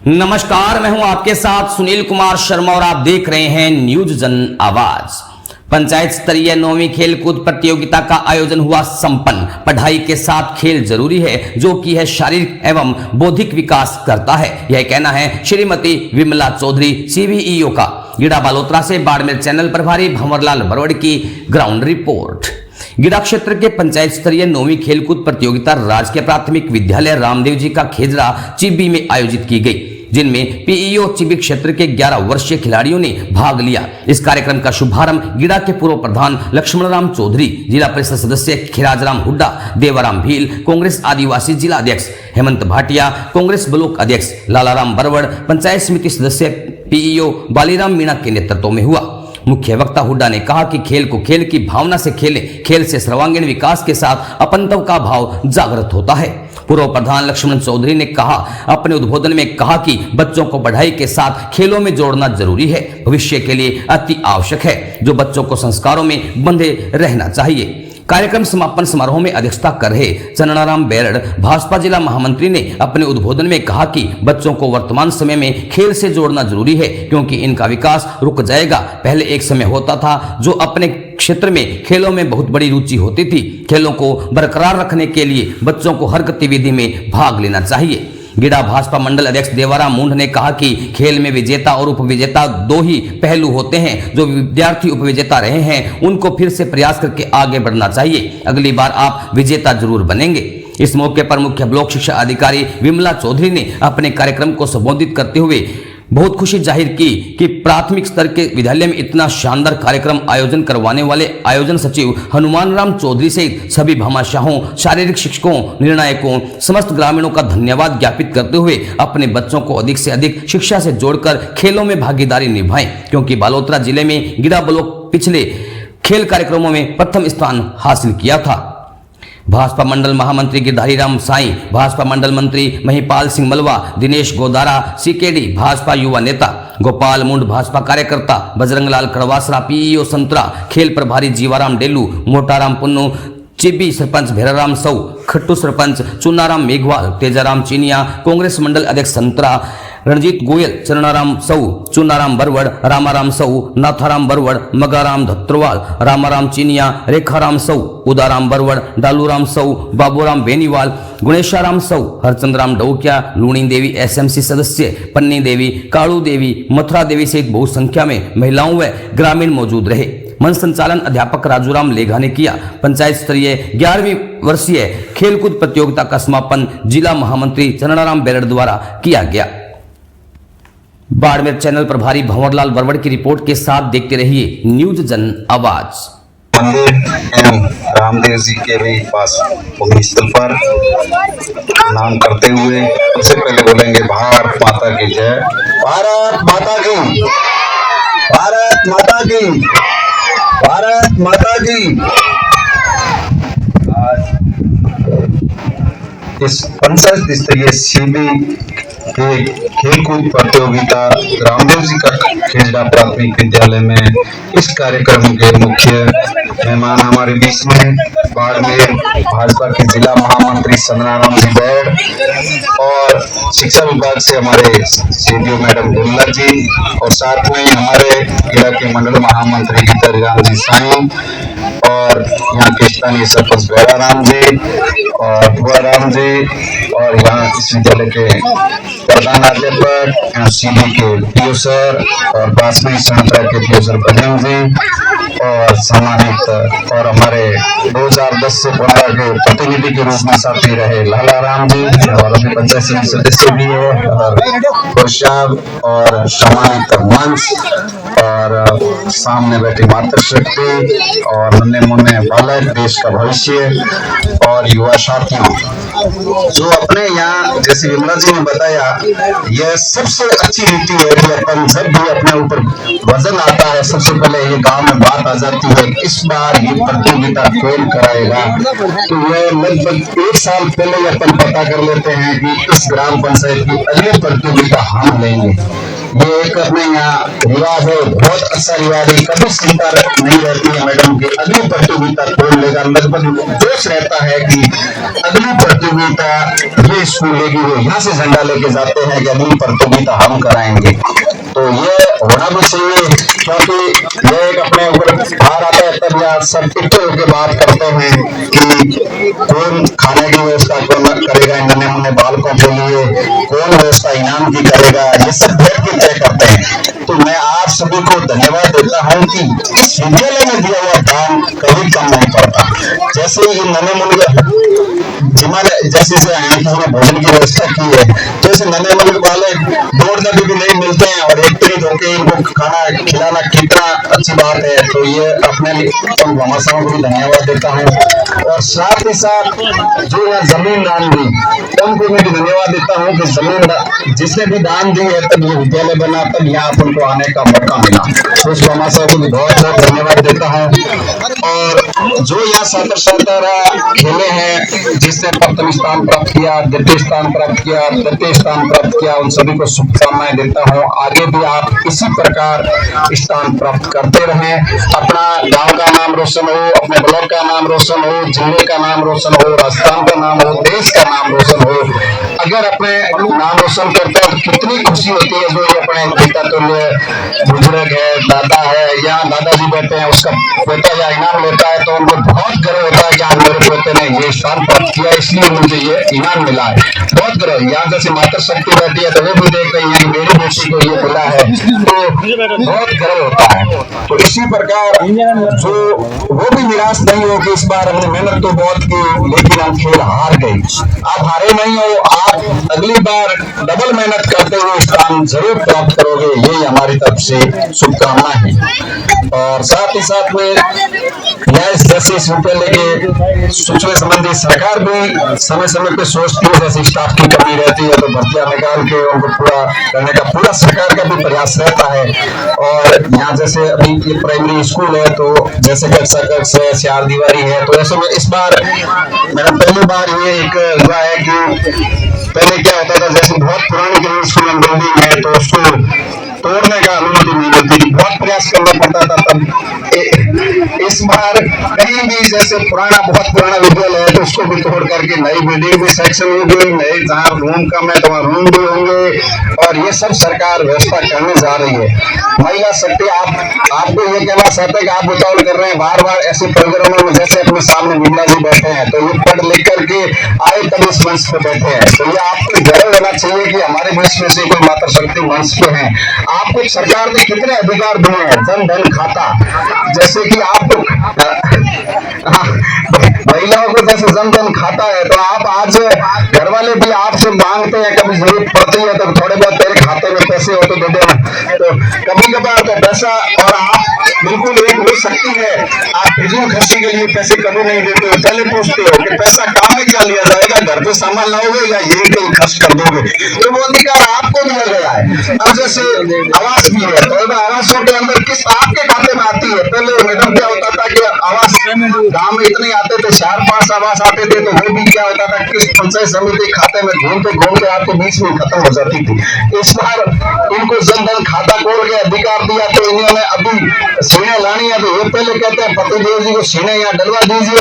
नमस्कार, मैं हूं आपके साथ सुनील कुमार शर्मा और आप देख रहे हैं न्यूज जन आवाज। पंचायत स्तरीय 9वीं खेलकूद प्रतियोगिता का आयोजन हुआ संपन्न। पढ़ाई के साथ खेल जरूरी है, जो कि है शारीरिक एवं बौद्धिक विकास करता है। यह कहना है श्रीमती विमला चौधरी, सीबीईओ का। गिडा बालोतरा से बाड़मेर चैनल प्रभारी भंवरलाल बरवड़ की ग्राउंड रिपोर्ट। गिडा क्षेत्र के पंचायत स्तरीय 9वीं खेलकूद प्रतियोगिता राजकीय प्राथमिक विद्यालय रामदेव जी का खेजरा चिब्बी में आयोजित की गई, जिनमें पीईओ चिब्बी क्षेत्र के 11 वर्षीय खिलाड़ियों ने भाग लिया। इस कार्यक्रम का शुभारंभ गिडा के पूर्व प्रधान लक्ष्मण राम चौधरी, जिला परिषद सदस्य खिराजराम हुड्डा, देवाराम भील, कांग्रेस आदिवासी जिला अध्यक्ष हेमंत भाटिया, कांग्रेस ब्लॉक अध्यक्ष लालाराम बरवड़, पंचायत समिति सदस्य पीईओ बालीराम मीणा के नेतृत्व में हुआ। मुख्य वक्ता हुड्डा ने कहा कि खेल को खेल की भावना से खेलें। खेल से सर्वांगीण विकास के साथ अपनत्व का भाव जागृत होता है। पूर्व प्रधान लक्ष्मण चौधरी ने कहा अपने उद्बोधन में कहा कि बच्चों को पढ़ाई के साथ खेलों में जोड़ना जरूरी है, भविष्य के लिए अति आवश्यक है, जो बच्चों को संस्कारों में बंधे रहना चाहिए। कार्यक्रम समापन समारोह में अध्यक्षता कर रहे चरणाराम बेरड़ भाजपा जिला महामंत्री ने अपने उद्बोधन में कहा कि बच्चों को वर्तमान समय में खेल से जोड़ना जरूरी है, क्योंकि इनका विकास रुक जाएगा। पहले एक समय होता था जो अपने क्षेत्र में खेलों में बहुत बड़ी रुचि होती थी। खेलों को बरकरार रखने के लिए बच्चों को हर गतिविधि में भाग लेना चाहिए। गिडा भाजपा मंडल अध्यक्ष देवाराम मुंड ने कहा कि खेल में विजेता और उपविजेता दो ही पहलू होते हैं। जो विद्यार्थी उपविजेता रहे हैं उनको फिर से प्रयास करके आगे बढ़ना चाहिए। अगली बार आप विजेता जरूर बनेंगे। इस मौके पर मुख्य ब्लॉक शिक्षा अधिकारी विमला चौधरी ने अपने कार्यक्रम को संबोधित करते हुए बहुत खुशी जाहिर की कि प्राथमिक स्तर के विद्यालय में इतना शानदार कार्यक्रम आयोजन करवाने वाले आयोजन सचिव हनुमान राम चौधरी सहित सभी भामाशाहों, शारीरिक शिक्षकों, निर्णायकों, समस्त ग्रामीणों का धन्यवाद ज्ञापित करते हुए अपने बच्चों को अधिक से अधिक शिक्षा से जोड़कर खेलों में भागीदारी निभाएं, क्योंकि बालोतरा जिले में गिडा ब्लॉक पिछले खेल कार्यक्रमों में प्रथम स्थान हासिल किया था। भाजपा मंडल महामंत्री गिरधारी राम साई, भाजपा मंडल मंत्री महिपाल सिंह मलवा, दिनेश गोदारा सीकेडी, भाजपा युवा नेता गोपाल मुंड, भाजपा कार्यकर्ता बजरंगलाल कड़वासरा, पीईओ संतरा, खेल प्रभारी जीवाराम डेलू, मोटाराम पुन्नू, चिब्बी सरपंच भैराराम सौ, खट्टू सरपंच चुनाराम मेघवाल, तेजाराम चीनिया, कांग्रेस मंडल अध्यक्ष संतरा रणजीत गोयल, चरणाराम सौ, चुनाराम बरवड़, रामाराम सौ, नाथाराम बरवड़, मगाराम धत्रोवाल, रामाराम चीनिया, रेखाराम सौ, उदाराम बरवड़, डालूराम सौ, बाबूराम बेनीवाल, गुणेशाराम सौ, हरचंद्राम डौकिया, लूणी देवी एसएमसी सदस्य, पन्नी देवी, कालू देवी, मथुरा देवी सहित बहु संख्या में महिलाओं व ग्रामीण मौजूद रहे। मंच संचालन अध्यापक राजूराम लेघा ने किया। पंचायत स्तरीय 11वीं वर्षीय खेलकूद प्रतियोगिता का समापन जिला महामंत्री चरणाराम बेरड़ द्वारा किया गया। बाड़मेर चैनल प्रभारी भंवरलाल बरवड़ की रिपोर्ट के साथ देखते रहिए न्यूज जन आवाज। रामदेव जी के भी पास स्थल पर नाम करते हुए सबसे पहले बोलेंगे भारत माता की जय, भारत माता की, भारत माता की, भारत माता की। इस पंचायत स्तरीय सीबी के खेलकूद प्रतियोगिता रामदेव जी का खेजड़ा प्राथमिक विद्यालय में इस कार्यक्रम के मुख्य मेहमान हमारे बीच में बाड़मेर भाजपा के जिला महामंत्री चरणाराम जी बैठ और शिक्षा विभाग से हमारे सीडीओ मैडम दुल्ला जी और साथ में हमारे जिला के मंडल महामंत्री गिरधारी जी साई और यहाँ के स्थानीय सरपंच भैराराम जी और भुआराम जी और यहाँ इस विद्यालय के प्रधानाध्यापक सीबी के पीओ सर और बासमई संस्था के पीओ सर बजरंग जी और सम्मानित और हमारे 2010 से 15 के प्रतिनिधि के रूप में साथी रहे लालाराम जी और अभी पंचायत समिति सदस्य भी है और सम्मानित मंच और सामने बैठी मातृशक्ति और नन्हे मुन्ने बालक, देश का भविष्य और युवा साथियों, जो अपने यहाँ जैसे विमला जी ने बताया, यह सबसे अच्छी रीति है कि अपन जब भी अपने ऊपर वजन आता है सबसे पहले ये गांव में बात आ जाती है इस बार ये प्रतियोगिता कौन कराएगा। तो यह लगभग 1 साल पहले अपन पता कर लेते हैं कि इस ग्राम पंचायत की अगली प्रतियोगिता हम लेंगे। ये एक अपने यहाँ रिवाज है, बहुत अच्छा रिवाज है, कभी चिंता नहीं रहती है मैडम की अगली प्रतियोगिता कौन लेगा। लगभग 2 जोश रहता है कि अगली प्रतियोगिता ये स्कूल लेगी, वो यहाँ से झंडा लेके जाते हैं कि अगली प्रतियोगिता हम कराएंगे। तो ये होना भी चाहिए, क्योंकि ये एक अपने ऊपर भार आता है। तब यह सब इकट्ठे होकर बात करते हैं कि कौन खाने की व्यवस्था कौन करेगा नन्हे मुन्ने बालकों के लिए, कौन व्यवस्था इनाम की करेगा, ये सब बैठ के तय करते हैं। तो मैं आप सभी को धन्यवाद देता हूँ कि विद्यालय में दिया हुआ दान कभी कम नहीं पड़ता। जैसे ये नन्हे मुन्ने जैसे जिन्होंने भोजन की व्यवस्था की है, जैसे नन्हे मुन्ने वाले दौड़ दबी भी नहीं मिलते हैं और एक तरीके होकर इनको खाना खिलाना कितना अच्छी बात है। तो ये अपने को भी धन्यवाद देता हूँ। और साथ ही साथ जो यहाँ जमीन दान दी उनको मैं भी धन्यवाद देता हूँ कि जमीन जिसने भी दान दी है तब ये विद्यालय बना, तब यहाँ उनको आने का मौका मिला। तो उस को भी बहुत बहुत धन्यवाद देता हूँ। और जो यहाँ छात्र छात्रा खेले हैं, जिसने प्रथम स्थान प्राप्त किया, द्वितीय स्थान प्राप्त किया, तृतीय स्थान प्राप्त किया, उन सभी को शुभकामनाएं देता हूँ। आगे भी आप इसी प्रकार स्थान प्राप्त करते रहें, अपना गांव का नाम रोशन हो, अपने ब्लॉक का नाम रोशन हो, जिले का नाम रोशन हो, राजस्थान का नाम हो, देश का नाम रोशन हो। अगर अपने नाम रोशन करते हैं तो कितनी खुशी होती है। जो ये अपने पिता तुल्य बुजुर्ग है, दादा है, या दादाजी बैठे हैं, उसका पोता या इनाम लेता है तो उनको बहुत गर्व होता है कि आज मेरे पोते ने ये स्थान प्राप्त किया, इसलिए मुझे ये इनाम मिला है। बहुत गर्व। यहाँ जैसे माता शक्ति बैठी है तो वो भी देख रही है कि मेरी बेटी को ये मिला है, तो बहुत गर्व होता है। तो इसी प्रकार जो वो भी निराश नहीं हो कि इस बार हमने मेहनत तो बहुत की लेकिन हम खेल हार गए। आप हारे नहीं हो, आप अगली बार डबल मेहनत करते हुए स्थान जरूर प्राप्त करोगे, यही हमारी तरफ से शुभकामना है। और साथ ही साथ में जैसे इस विद्यालय के सूचना संबंधी सरकार भी समय समय पे सोचती है, जैसे स्टाफ की कमी रहती है तो भर्तियां निकाल के उनको पूरा करने का पूरा सरकार का भी प्रयास रहता है। और यहाँ जैसे अभी ये प्राइमरी स्कूल है तो जैसे कक्षा कक्ष है, चार दीवारी है, तो ऐसे में इस बार मैडम पहली बार ये एक हुआ है कि पहले क्या होता था, जैसे बहुत पुरानी स्कूल बिल्डिंग है तो उसको तोड़ने का अनुमति नहीं मिलती थी, बहुत प्रयास करना पड़ता था। तब इस बार कहीं भी जैसे बहुत पुराना विद्यालय है तो उसको भी तोड़ करके नई बिल्डिंग भी सेक्शन होगी, नए जहाँ रूम कम है तो वहाँ रूम भी होंगे, और ये सब सरकार व्यवस्था करने जा रही है। महिला शक्ति आपको ये कहना चाहते हैं कि आप उतावल कर रहे हैं बार बार ऐसे प्रोग्रामों में, जैसे अपने सामने मीडिया जी बैठे हैं तो ये पढ़ लिख करके आए तब इस मंच पे बैठे हैं, तो ये आपको गर्व होना चाहिए कि हमारे देश में से कोई माता शक्ति मंच पे हैं। आपको सरकार ने कितने अधिकार दिए हैं, जन धन खाता, जैसे कि आपको महिलाओं को जैसे जन धन खाता है तो आप आज घर वाले भी आपसे मांगते हैं, कभी जरूरत पड़ती है तो थोड़े बहुत तेरे खाते में पैसे हो तो दे देना, तो कभी कभार तो पैसा, और आप बिल्कुल एक वो शक्ति है, आप फिजूल खर्ची के लिए पैसे कभी नहीं देते हो, पहले पूछते हो कि पैसा काम में क्या लिया जाएगा, घर पे सामान लाओगे या ये कहीं खर्च कर दोगे, तो वो अधिकार आपको दिया गया है। अब जैसे आवास भी है तो आवासों के अंदर किस आपके खाते में आती है। पहले मैडम क्या होता था कि आवास गांव में इतने आते थे, 4-5 आवास आते थे, तो वो भी क्या होता था किस पंचायत समिति खाते में घूमते घूमते आपके बीच में खत्म हो जाती थी। इस बार इनको जन धन खाता खोल के अधिकार दिया तो इन्होंने अभी सीने लानी है, तो ये पहले कहते हैं पतिदेव जी को सीने यहाँ डलवा दीजिए।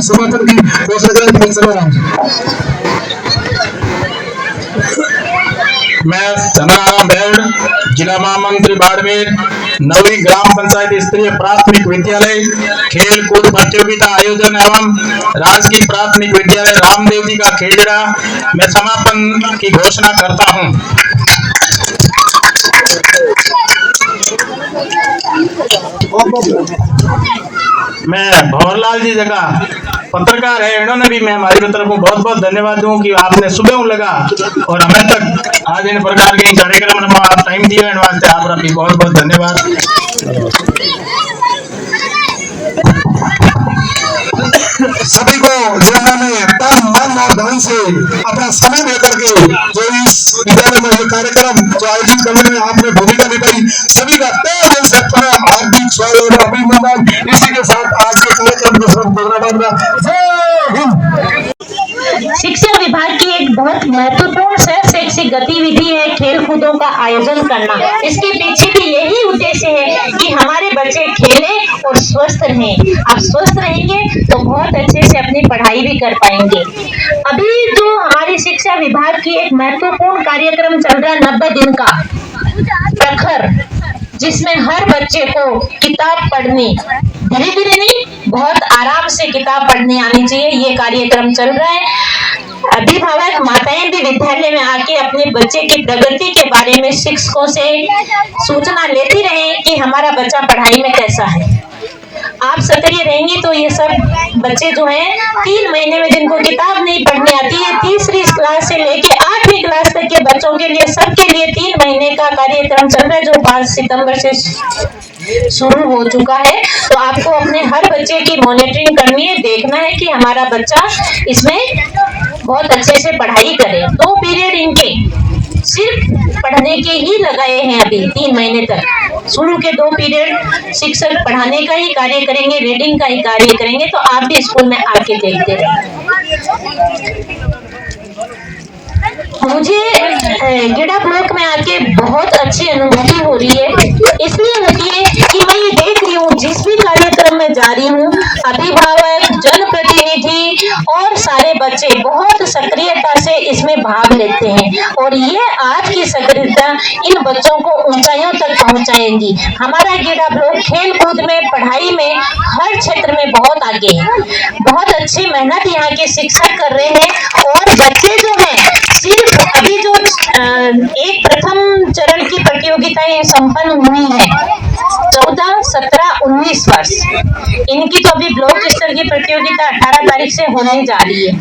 समर्थन की मैं चंद्राराम भेड़, जिला महामंत्री बाड़मेर, नवी ग्राम पंचायत स्तरीय प्राथमिक विद्यालय खेल कूद प्रतियोगिता आयोजन एवं राजकीय प्राथमिक विद्यालय रामदेव जी का खेलड़ा मैं समापन की घोषणा करता हूं। मैं भंवरलाल जी जगह पत्रकार है, इन्होंने भी मैं हमारी तरफ बहुत बहुत धन्यवाद दूं कि आपने सुबह लगा और हमें तक आज इन प्रकार के कार्यक्रम में आप टाइम दिया, इन वास्ते आप भी बहुत बहुत धन्यवाद। सभी को जिन्होंने तन मन और धन से अपना समय देकर के जो इस विद्यालय में कार्यक्रम जो आयोजित करने में आपने भूमिका निभाई, सभी का तहे दिल से हार्दिक स्वागत और अभिनंदन। इसी के साथ आज के कार्यक्रम को जय हिंद। शिक्षा विभाग की एक बहुत महत्वपूर्ण सह शैक्षिक गतिविधि है खेल कूदों का आयोजन करना। इसके पीछे भी यही उद्देश्य है कि हमारे बच्चे खेलें और स्वस्थ रहें। आप स्वस्थ रहेंगे तो बहुत अच्छे से अपनी पढ़ाई भी कर पाएंगे। अभी जो हमारी शिक्षा विभाग की एक महत्वपूर्ण कार्यक्रम चल रहा है 90 दिन का प्रखर, जिसमें हर बच्चे को किताब पढ़नी, धीरे धीरे नहीं, बहुत आराम से किताब पढ़ने आनी चाहिए, ये कार्यक्रम चल रहा है। अभिभावक माताएं भी विद्यालय में आके अपने बच्चे की प्रगति के बारे में शिक्षकों से सूचना लेती रहे कि हमारा बच्चा पढ़ाई में कैसा है। आप सक्रिय रहेंगे तो ये सब बच्चे जो हैं 3 महीने में जिनको किताब नहीं पढ़नी आती है, तीसरी क्लास से लेके 8वीं क्लास तक के बच्चों के लिए, सबके लिए 3 महीने का कार्यक्रम चल रहा है जो 5 सितंबर से शुरू हो चुका है। तो आपको अपने हर बच्चे की मॉनिटरिंग करनी है, देखना है कि हमारा बच्चा इसमें बहुत अच्छे से पढ़ाई करे। 2 पीरियड इनके सिर्फ पढ़ने के ही लगाए हैं अभी 3 महीने तक। शुरू के 2 पीरियड शिक्षक पढ़ाने का ही कार्य करेंगे, रीडिंग का ही कार्य करेंगे। तो आप भी स्कूल में आके देखते रहिए। मुझे गिडा ब्लॉक में आके बहुत अच्छी अनुभूति हो रही है। इसलिए होती है कि मैं ये देख रही हूँ, जिस भी कार्यक्रम में जा रही हूँ, अभिभावक, जनप्रतिनिधि और सारे बच्चे बहुत सक्रियता से इसमें भाग लेते हैं और ये आज की सक्रियता इन बच्चों को ऊंचाइयों तक पहुंचाएंगी। हमारा गिडा ब्लॉक खेल कूद में, पढ़ाई में, हर क्षेत्र में बहुत आगे है। बहुत अच्छी मेहनत यहाँ के शिक्षक कर रहे हैं और बच्चे जो हैं सिर्फ अभी जो एक प्रथम चरण की प्रतियोगिताएं संपन्न हुई है 14, 17, 19 वर्ष, इनकी तो अभी ब्लॉक स्तर की प्रतियोगिता 18 तारीख से होने जा रही है।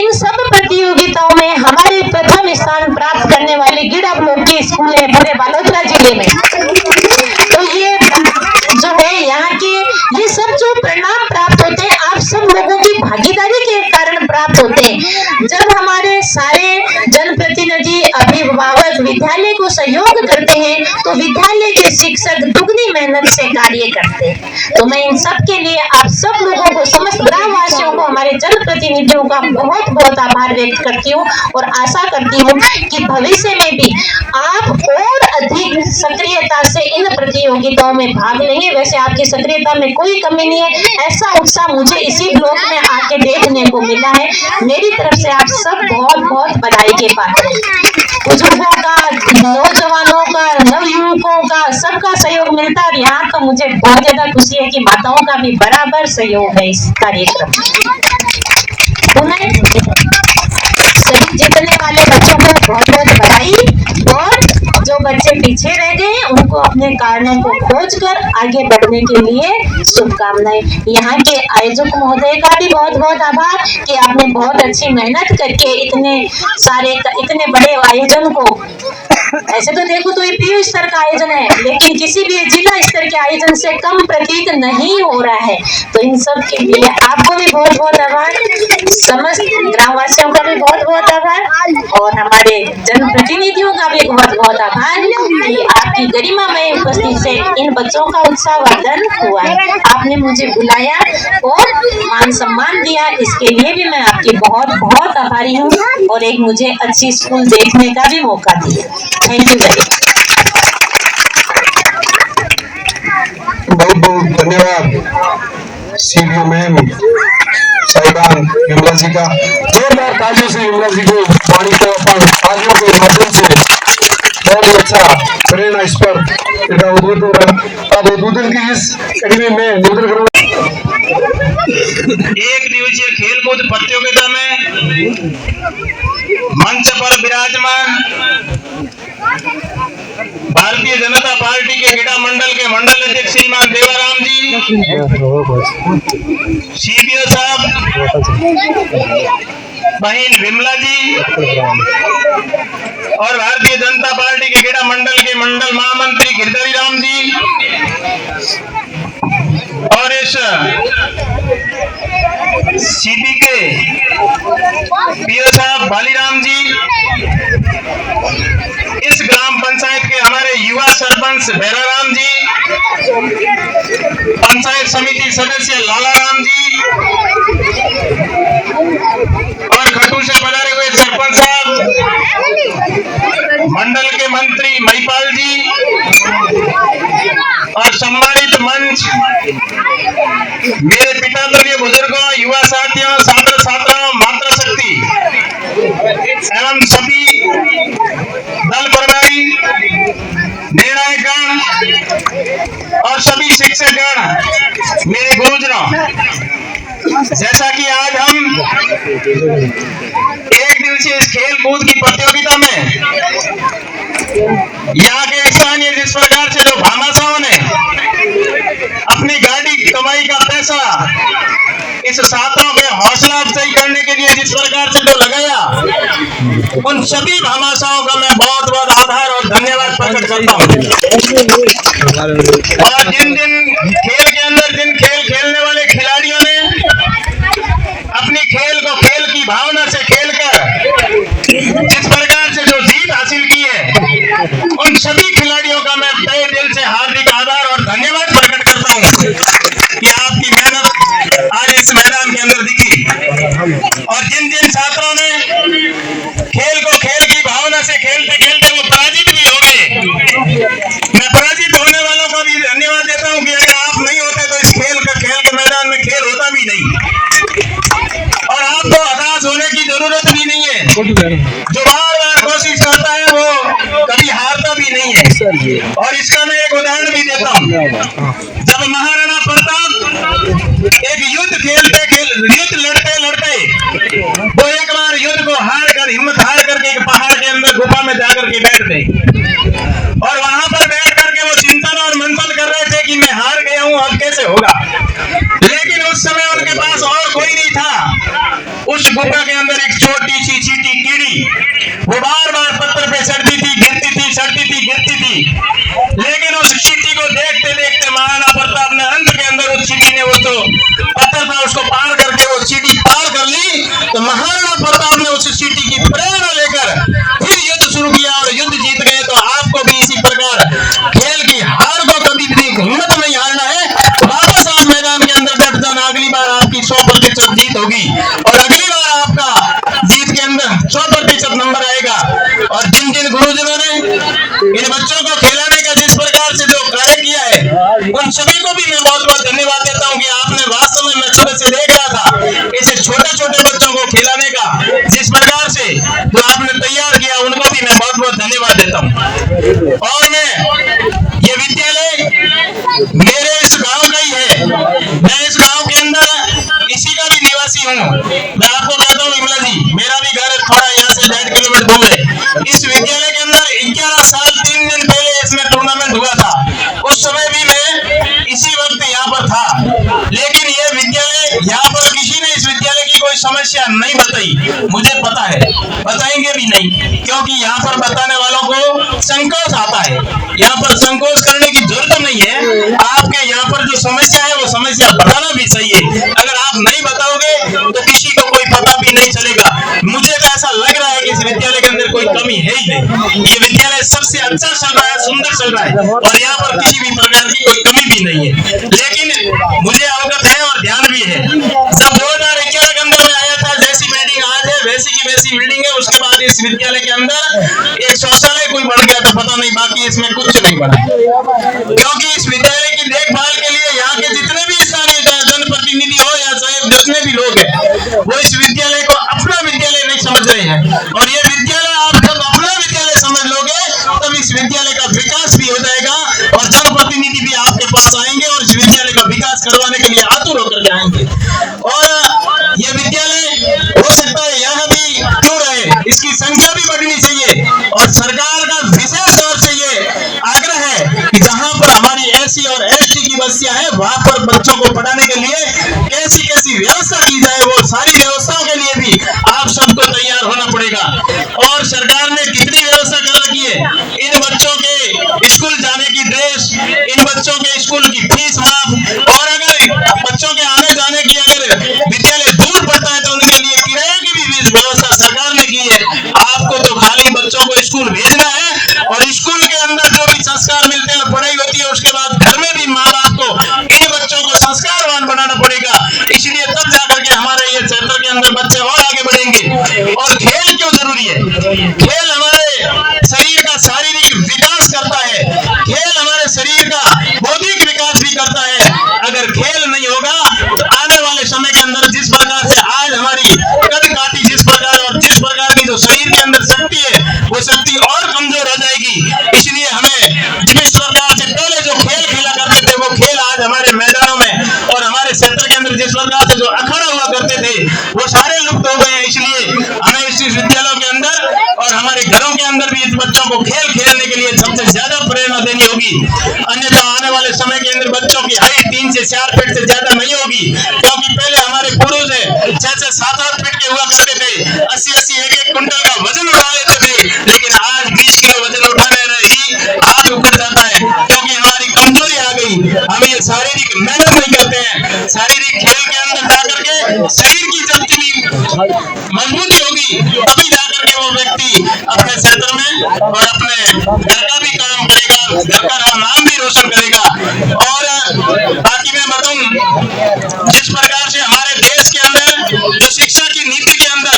इन सब प्रतियोगिताओं में हमारे प्रथम स्थान प्राप्त करने वाले गिडा ब्लॉक के स्कूल है पूरे बालोतरा जिले में। तो ये जो है यहाँ के ये सब जो परिणाम प्राप्त होते हैं, आप सब लोगों की भागीदारी के कारण प्राप्त होते हैं। जब हमारे सारे जनप्रतिनिधि, अभिभावक विद्यालय को सहयोग करते हैं तो विद्यालय के शिक्षक दुगनी मेहनत से कार्य करते हैं। तो मैं इन सब के लिए आप सब लोगों को, समस्त ग्रामवासियों को, हमारे जनप्रतिनिधियों का बहुत बहुत आभार व्यक्त करती हूँ और आशा करती हूँ कि भविष्य में भी आप और अधिक सक्रियता से इन प्रतियोगिताओं में भाग लेंगे। वैसे आपकी सक्रियता में कोई कमी नहीं है, ऐसा उत्साह मुझे इसी ब्लॉक में आके देखने को मिला है। मेरी तरफ से आप सब बहुत बहुत बधाई के पात्र हैं। बुजुर्गों का, नौजवानों का, नवयुवकों का, सबका सहयोग मिलता है और यहाँ तो मुझे बहुत ज्यादा खुशी है कि माताओं का भी बराबर सहयोग है इस कार्यक्रम में। सभी जीतने वाले बच्चों को बहुत बहुत बधाई और जो बच्चे पीछे रह गए उनको अपने कारणों को खोजकर आगे बढ़ने के लिए शुभकामनाएं। यहाँ के आयोजक महोदय का भी बहुत बहुत आभार कि आपने बहुत अच्छी मेहनत करके इतने बड़े आयोजन को, ऐसे तो देखो तो ये पीयू स्तर का आयोजन है, लेकिन किसी भी जिला स्तर के आयोजन से कम प्रतीत नहीं हो रहा है। तो इन सब के लिए आपको भी बहुत बहुत आभार, समस्त ग्रामवासियों का भी बहुत बहुत आभार और हमारे जनप्रतिनिधियों का भी बहुत बहुत आभार कि आपकी गरिमामय उपस्थिति से इन बच्चों का उत्साहवर्धन हुआ है। आपने मुझे बुलाया और मान सम्मान दिया, इसके लिए भी मैं आपकी बहुत बहुत आभारी हूँ और एक मुझे अच्छी स्कूल देखने का भी मौका दिया। Thank you very much. बहुत बहुत धन्यवाद सीडीओ मैम साहिबान विमला जी का। जोरदार तालियों से विमला जी को, वाणी को, अपन तालियों के माध्यम से बहुत ही अच्छा प्रेरणा इस पर उद्बोधन हो रहा है। अब उद्बोधन की इस कड़ी में मैं निवेदन करूंगा। एक दिवसीय खेलकूद प्रतियोगिता में मंच पर विराजमान भारतीय जनता पार्टी के गिडा मंडल के मंडल अध्यक्ष श्रीमान देवाराम जी, सीपीओ साहब बहन विमला जी और भारतीय जनता पार्टी के गिडा मंडल के मंडल महामंत्री गिरधरी राम जी और इस सीपी के पीओ साहब बालीराम जी, इस ग्राम पंचायत के हमारे युवा सरपंच भैराराम जी, पंचायत समिति सदस्य लालाराम जी और खट्टू से पधारे हुए सरपंच साहब, मंडल के मंत्री महिपाल जी और सम्मानित मंच, मेरे पिता तुल्य बुजुर्गों, युवा साथियों, छात्र छात्राओं, मातृशक्ति एवं सभी दल प्रभारी, निर्णायकगण और सभी शिक्षकगण, मेरे गुरुजनों, जैसा कि आज हम एक दिवसीय इस खेल कूद की प्रतियोगिता में यहाँ के स्थानीय जिस प्रकार से जो भामाशाहों ने अपनी गाड़ी कमाई का पैसा इस छात्रों के हौसला अफजाई करने के लिए जिस प्रकार से जो लगाया, उन सभी भामाशाहों का मैं बहुत बहुत आभार और धन्यवाद प्रकट करता हूँ। और जिन खेल के अंदर जिन खेल खेलने वाले खिलाड़ियों ने अपनी खेल को खेल की भावना से खेलकर जिस प्रकार से जो जीत हासिल की है, उन सभी खिलाड़ियों का मैं तहे दिल से हार्दिक आभार और धन्यवाद प्रकट करता हूँ कि आपकी मेहनत आज इस मैदान के अंदर दिखी। और जिन जिन छात्रों ने खेल को खेल की भावना से खेलते खेलते वो पराजित भी हो गए, मैं पराजित होने वालों को भी धन्यवाद देता हूँ कि अगर आप नहीं होते तो इस खेल के मैदान में खेल होता भी नहीं और आपको हताश होने की जरूरत भी नहीं है। जो बार बार कोशिश करता है वो कभी हारता भी नहीं है। और इसका मैं एक उदाहरण भी देता हूँ। जब महाराणा प्रताप एक युद्ध लड़ते लड़ते वो एक बार युद्ध को हिम्मत हार करके एक पहाड़ के अंदर गुफा में जाकर के बैठ गए और वहां पर बैठ करके वो चिंतन और मंथन कर रहे थे कि मैं हार गया हूं, अब कैसे होगा। लेकिन उस समय उनके पास और कोई नहीं था। उस गुफा के अंदर एक छोटी सी चींटी कीड़ी, वो बार बार पत्थर पे चढ़ती थी, गिरती थी, चढ़ती थी, गिरती थी। लेकिन उस चींटी को देखते देखते महाराणा प्रताप ने अंत के अंदर उस चींटी ने वो तो पत्थर था उसको पार करके वो चींटी पार कर ली। तो महाराणा प्रताप ने उस चींटी की प्रेरणा लेकर फिर युद्ध शुरू किया और युद्ध जीत गए। तो आपको भी इसी प्रकार खेल की हार को कभी भी हिम्मत नहीं हारना है, वापस आप मैदान के अंदर बैठ जाना। अगली बार आपकी 100% जीत होगी और अगली बार आपका जीत के अंदर 100% नंबर आएगा। और जिन जिन गुरुजनों ने इन बच्चों को खिलाने का जिस प्रकार से जो कार्य किया है, उन सभी को भी मैं बहुत बहुत धन्यवाद देता हूँ कि आपने वास्तव में, मैं सुबह से देख रहा था ऐसे छोटे छोटे बच्चों को खिलाने का जिस प्रकार से जो आपने तैयार किया, उनको भी मैं बहुत बहुत धन्यवाद देता हूँ। और मैं ये विद्यालय मेरे इस गांव का ही है, मैं इस गांव के अंदर इसी का भी निवासी हूँ। मैं आपको कहता हूँ विमला जी, मेरा भी घर थोड़ा यहाँ से 1.5 किलोमीटर दूर है। इस विद्यालय के अंदर 11 साल 3 दिन पहले इसमें टूर्नामेंट हुआ था। उस समय भी मैं इसी वक्त यहाँ पर था। लेकिन ये विद्यालय, यहाँ पर किसी ने इस विद्यालय की कोई समस्या नहीं बताई, मुझे पता है, बताएंगे भी नहीं, क्योंकि यहाँ पर बताने वालों को संकोच आता है। यहाँ पर संकोच करने की जरूरत नहीं है। आपके यहाँ पर जो समस्या है वो समस्या बताना भी चाहिए। अगर आप नहीं बताओगे तो किसी को कोई पता भी नहीं चलेगा। मुझे तो ऐसा लग रहा है कि इस विद्यालय के अंदर कोई कमी है ही नहीं। ये विद्यालय सबसे अच्छा चल रहा है, सुंदर चल रहा है और यहाँ पर किसी भी प्रकार की कोई कमी भी नहीं है। लेकिन मुझे अवगत है और ध्यान भी है, जब 2011 के अंदर में आया था, जैसी बिल्डिंग आज है वैसी की वैसी बिल्डिंग है। उसके बाद इस विद्यालय के अंदर एक शौचालय कोई बढ़ गया तो पता नहीं, बाकी इसमें कुछ नहीं बढ़ा। क्योंकि इस विद्यालय की देखभाल के लिए यहाँ के जितने भी स्थानीय जनप्रतिनिधि हो या चाहे जितने भी लोग हैं, वो इस विद्यालय को अपना विद्यालय नहीं समझ रहे हैं। और ये विद्यालय आप जब अपना विद्यालय समझ लोगे तब इस विद्यालय का विकास भी हो जाएगा और जनप्रतिनिधि भी आपके पास आएंगे और इस विद्यालय का विकास करवाने के लिए आतुर होकर के आएंगे। और ये विद्यालय हो सकता है यहाँ भी क्यों रहे, इसकी संख्या भी बढ़नी चाहिए। और सरकार का विशेष तौर से ये आग्रह है कि जहाँ पर हमारी SC और ST की बस्तियां हैं, वहां पर बच्चों को पढ़ाने के लिए कैसी कैसी व्यवस्था की जाए, वो सारी व्यवस्थाओं के लिए भी आप सबको तैयार होना पड़ेगा। और सरकार ने कितनी व्यवस्था कर रखी है, इन बच्चों के स्कूल जाने की ड्रेस, इन बच्चों के स्कूल की फीस माफ, और अगर बच्चों के आने जाने की अगर विद्यालय दूर पड़ता है तो उनके लिए किराए की भी व्यवस्था सरकार ने की है। आपको तो खाली बच्चों को स्कूल भेजना है और स्कूल के अंदर जो भी संस्कार मिलते हैं, पढ़ाई होती है, उसके बाद घर में भी माँ बाप को इन बच्चों को संस्कारवान बनाना पड़ेगा। इसलिए तब जाकर के हमारे ये क्षेत्र के अंदर बच्चे और आगे बढ़ेंगे। और खेल क्यों जरूरी है? खेल हमारे शरीर का शारीरिक विकास करता है, खेल हमारे शरीर का बौद्धिक होगी, अन्यथा आने वाले समय के अंदर बच्चों की हाइट 3 से 4 फीट से ज्यादा नहीं होगी, क्योंकि पहले हमारे पूर्वज 6-6, 7-8 फीट के हुआ करते थे, 80-80, 1-1 कुंटल का वजन उठा लेते थे, लेकिन आज 20 किलो वजन उठाने में ही हाथ ऊपर जाता है, क्योंकि हमारी कमजोरी आ गई। हम ये शारीरिक मेहनत नहीं करते हैं, शारीरिक खेल के अंदर जाकर के शरीर की जब मजबूती होगी तभी जाकर के वो व्यक्ति अपने क्षेत्र में और अपने घर का भी काम करेगा, घर का नाम भी रोशन करेगा। और बाकी मैं बताऊं, जिस प्रकार से हमारे देश के अंदर जो शिक्षा की नीति के अंदर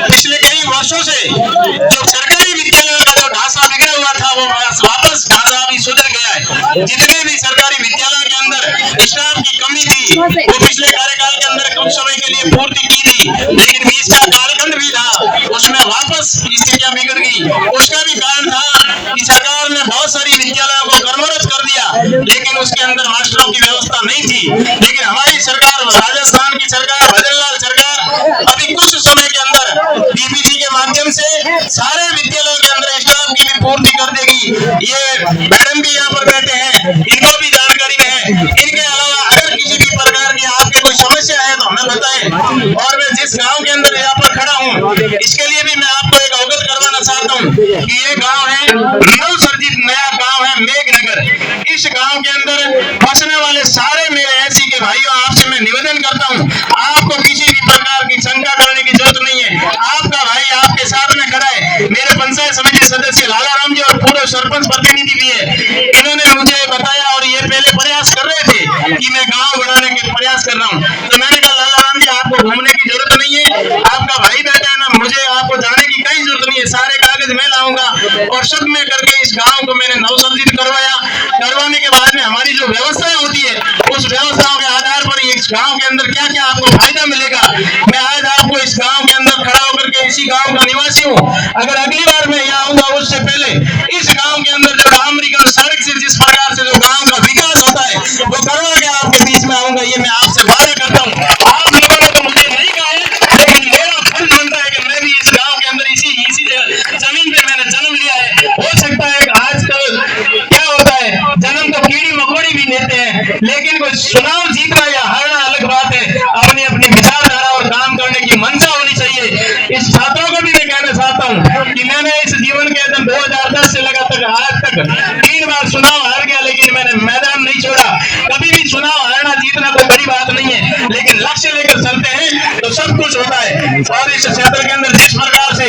पिछले कई वर्षों से जो सरकारी विद्यालयों का जो ढांचा बिगड़ा हुआ था वो वापस ढांचा अभी सुधर गया है। जितने भी सरकारी विद्यालयों के अंदर स्टाफ की कमी थी वो पिछले कार्यकाल के अंदर कुछ समय के लिए पूर्ति की थी, लेकिन बीच का कालखंड भी था उसमें वापस स्थितियां बिगड़ गई। उसका भी कारण था कि सरकार ने बहुत सारी विद्यालयों को कर्मरत कर दिया, लेकिन उसके अंदर मास्टरों की व्यवस्था नहीं थी। लेकिन हमारी सरकार, राजस्थान की सरकार, भजनलाल सरकार अभी कुछ समय के अंदर डीबीटी के माध्यम से सारे विद्यालयों के अंदर स्टाफ की भी पूर्ति कर देगी। ये मैडम भी यहाँ पर बैठे हैं, इनको भी जानकारी में है। इनके अलावा अगर किसी भी प्रकार की आपके कोई समस्या है तो हमें बताएं। और मैं जिस गांव के अंदर यहाँ पर खड़ा हूँ इसके लिए भी मैं आपको एक अवगत करवाना चाहता हूँ कि ये गांव है नवसर्जित नया गांव है मेघनगर। इस गांव के अंदर बसने वाले सारे मेरे ऐसी के भाइयों, आपसे मैं निवेदन करता हूँ, आपको किसी भी प्रकार की शंका करने की जरूरत नहीं है। आपका भाई आपके साथ में खड़ा है, मेरे पंचायत समिति सदस्य लाला राम जी और पूरे सरपंच प्रतिनिधि भी है। इन्होंने मुझे बताया और ये पहले प्रयास कर रहे थे कि मैं गांव बढ़ाने के प्रयास कर रहा हूँ, तो मैंने कहा लाला राम जी आपको घूमने की जरूरत नहीं है, आपका भाई बैठा है ना, मुझे आपको जाने की कहीं जरूरत नहीं है। सारे कागज मैं लाऊंगा और सब में करके इस गांव को मैंने नवसर्जित करवाया। करवाने के बाद में हमारी जो व्यवस्थाएं होती है उस व्यवस्थाओं के आधार पर इस गांव के अंदर क्या क्या आपको फायदा मिलेगा, मैं आज आपको इस गांव के अंदर खड़ा होकर के इसी गांव का निवासी हूँ। अगर अगली बार मैं यहाँ आऊंगा उससे पहले इस गांव के अंदर जो डामरीकरण सड़क से जिस प्रकार से जो गांव का विकास होता है वो करवा के आपके बीच में आऊंगा, ये मैं आपसे वादा करता हूँ। आप लोगों ने तो मुझे नहीं कहा है, लेकिन मेरा फर्ज बनता है कि मैं भी इस गांव के अंदर इसी जमीन पे मैंने जन्म लिया है। हो सकता है आजकल क्या होता है, जन्म तो कीड़ी मकोड़ी भी लेते हैं, लेकिन कोई चुनाव जीतना या हारना अलग बात है। अपनी अपनी विचारधारा और काम करने की मंशा होनी चाहिए। इस छात्रों को भी मैं कहना चाहता हूँ कि मैंने इस जीवन के अंदर 2010 से लगातार आज तक 3 बार चुनाव हार गया, लेकिन मैंने मैदान नहीं छोड़ा। कभी भी चुनाव हारना जीतना कोई बड़ी बात नहीं है, लेकिन लक्ष्य लेकर चलते हैं तो सब कुछ होता है। और इस क्षेत्र के अंदर जिस प्रकार से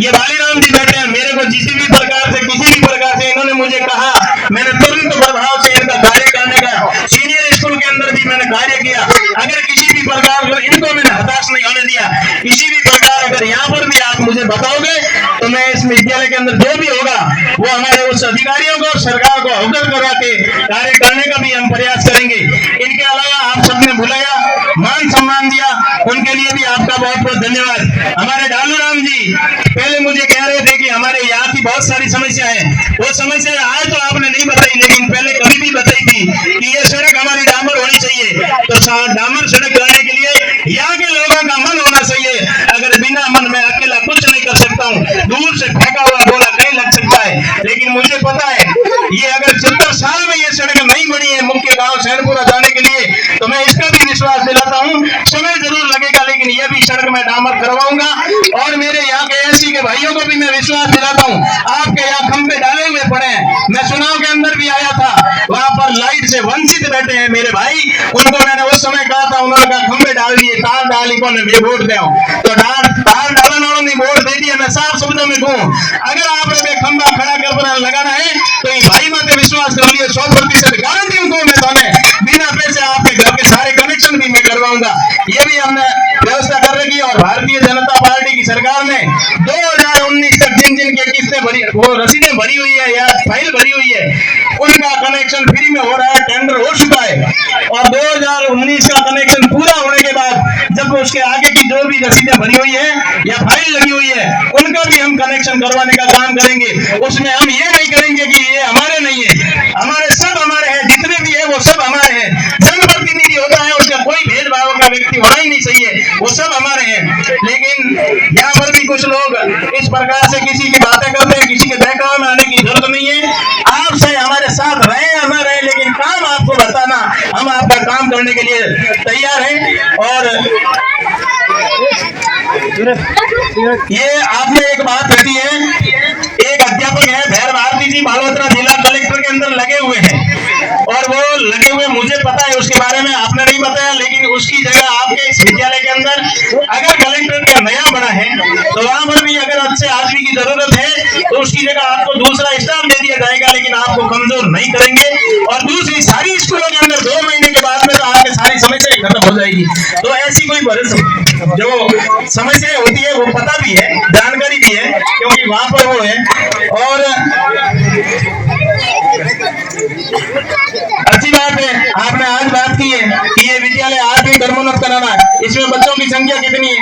ये बालीराम जी बैठे हैं, मेरे को किसी भी प्रकार से इन्होंने मुझे कहा, मैंने तुरंत प्रभाव से इनका कार्य करने का सीनियर स्कूल के अंदर भी मैंने कार्य किया। अगर किसी भी प्रकार को इनको मैंने हताश नहीं होने दिया। किसी भी प्रकार अगर यहाँ पर भी आप मुझे बताओगे तो मैं इस विद्यालय के अंदर जो भी होगा वो हमारे उस अधिकारियों को, सरकार को अवगत करवा के कार्य करने का भी हम प्रयास करेंगे। इनके अलावा आप सबने बुलाया, मान सम्मान दिया, उनके लिए भी आपका बहुत बहुत धन्यवाद। हमारे डालू राम जी पहले मुझे कह रहे थे कि हमारे यहाँ की बहुत सारी समस्या है, वो समस्या आज तो आपने नहीं बताई, लेकिन पहले कभी भी बताई थी कि ये सड़क हमारी डामर होनी चाहिए। तो डामर सड़क लाने के लिए यहाँ के लोगों का मन होना चाहिए। अगर बिना मन में अकेला कुछ नहीं कर सकता हूँ, दूर से फेंका हुआ गोला कहीं लग सकता है, लेकिन मुझे पता है ये अगर 70 साल में ये सड़क नहीं बनी है मुख्य गांव सैनपुरा जाने के लिए, तो मैं इसका भी विश्वास दिलाता हूँ समय जरूर लगेगा, लेकिन ये भी सड़क में डामर करवाऊंगा। और मेरे यहाँ के एससी के भाइयों को भी मैं विश्वास दिलाता हूँ, आपके यहाँ खंभे डाले हुए पड़े हैं। मैं चुनाव के अंदर भी आया था, वहां पर लाइट से वंचित बैठे हैं मेरे भाई, उनको मैंने उस समय कहा था, उन्होंने कहा खंभे डाल दिए, तार डाली को वोट दे, तो तार डालने वालों ने वोट दे दिया। मैं साफ शब्दों में कहूँ, अगर आपने खंभा खड़ा कर लगाना है तो ये भाई मत विश्वास कर लिए, 100% गारंटी उनको मैं थाने बिना पैसे आपके घर के सारे कनेक्शन भी मैं करवाऊंगा। ये भी हमने व्यवस्था कर रखी है। और भारतीय जनता पार्टी की सरकार ने 2019 तक जिन जिन की किस्तें भरी, वो रसीदें भरी हुई है या फाइल भरी हुई है, उनका कनेक्शन फ्री में हो रहा है, टेंडर हो चुका है। और 2019 का कनेक्शन पूरा होने के बाद जब उसके आगे की जो भी रसीदें भरी हुई है या फाइल लगी हुई है, उनका भी हम कनेक्शन करवाने का काम करेंगे। उसमें हम ये नहीं करेंगे कि ये हमारे नहीं है, हमारे सब हमारे हैं, जितने भी है वो सब हमारे हैं। जनप्रतिनिधि होता है उसका कोई भेदभाव का व्यक्ति होना ही नहीं चाहिए, वो सब हमारे हैं। लेकिन यहाँ पर भी कुछ लोग इस प्रकार से किसी की बातें करते हैं, किसी के बहकावे में आने की जरूरत नहीं है। आपसे हमारे साथ रहे आपको बताना, हम आपका काम करने के लिए तैयार हैं। और ये आपने एक बात रखी है, एक अध्यापक है भैर भारती जी बालोतरा जिला कलेक्टर के अंदर लगे हुए हैं, और वो लगे हुए मुझे पता है, उसके बारे में आपने नहीं बताया, लेकिन उसकी जगह आपके इस विद्यालय के अंदर अगर कलेक्टर का नया बना है तो वहां पर भी अगर अच्छे आदमी की जरूरत है तो उसकी जगह आपको दूसरा स्टाफ दे दिया जाएगा, लेकिन आपको कमजोर नहीं करेंगे। और दूसरी सारी स्कूलों के अंदर 2 महीने के बाद में तो आपकी सारी समस्याएं खत्म हो जाएगी। तो ऐसी कोई जो समस्या होती है वो पता भी है, जानकारी भी है, क्योंकि वहां पर वो है। और अच्छी बात है आपने आज बात की है कि ये विद्यालय आज भी कर्मोन्नत कराना है। इसमें बच्चों की संख्या कितनी है?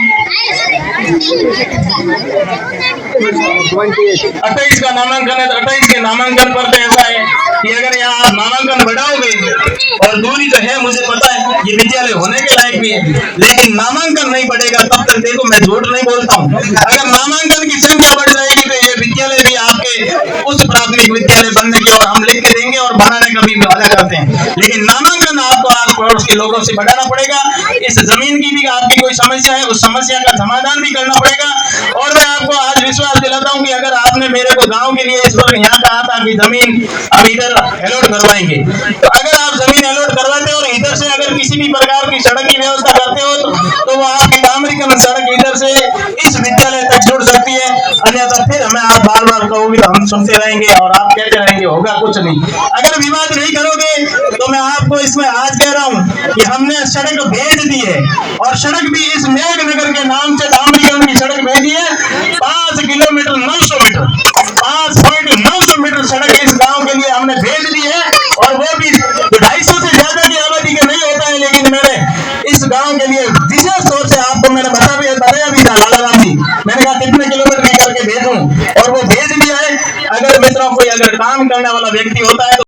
28 का नामांकन है। 28 के नामांकन पर तो ऐसा है कि अगर यहाँ आप नामांकन बढ़ाओगे, और दूरी तो है मुझे पता है, ये विद्यालय होने के लायक भी है, लेकिन नामांकन नहीं बढ़ेगा तब तक, देखो मैं झूठ नहीं बोलता हूँ, अगर नामांकन की संख्या बढ़ जाएगी तो ये विद्यालय भी आपके उच्च प्राथमिक विद्यालय बनने की और हम लिख के देंगे और बनाने का भी वादा करते हैं। लेकिन नामांकन आपको आस पड़ोस के लोगों से बढ़ाना पड़ेगा। इस जमीन की भी आपकी कोई समस्या है, उस समस्या का समाधान भी करना पड़ेगा। और मैं आपको आज विश्वास दिलाता हूँ कि अगर आपने मेरे को गाँव के लिए इस वक्त यहाँ कहा था कि जमीन अब इधर अलॉट करवाएंगे, तो अगर आप जमीन अलॉट करवाते हो और इधर से अगर किसी भी प्रकार की सड़क की व्यवस्था करते हो तो वो आपकी डामरीकरण सड़क इधर से इस विद्यालय तक जुड़ सकती है। अन्यथा फिर हमें आप बार बार कहोगे तो हम सुनते रहेंगे और आप कहते रहेंगे, होगा कुछ नहीं। अगर विवाद नहीं करोगे तो मैं आपको इसमें आज कह रहा हूँ कि हमने सड़क भेज दी है, और सड़क भी इस मेघनगर के नाम से डामरीकरण की सड़क भेजी है। 5 किलोमीटर 900 मीटर 5.900 मीटर सड़क इस गांव के लिए हमने भेज दी है, और वो भी 250 से ज्यादा की आबादी का नहीं होता है, लेकिन मैंने इस गांव के लिए विशेष तौर से आपको मैंने बताया भी था लाला राम जी, मैंने कहा कितने किलोमीटर की करके भेजूं, और वो भेज दिया है। अगर मित्रों कोई अगर काम करने वाला व्यक्ति होता है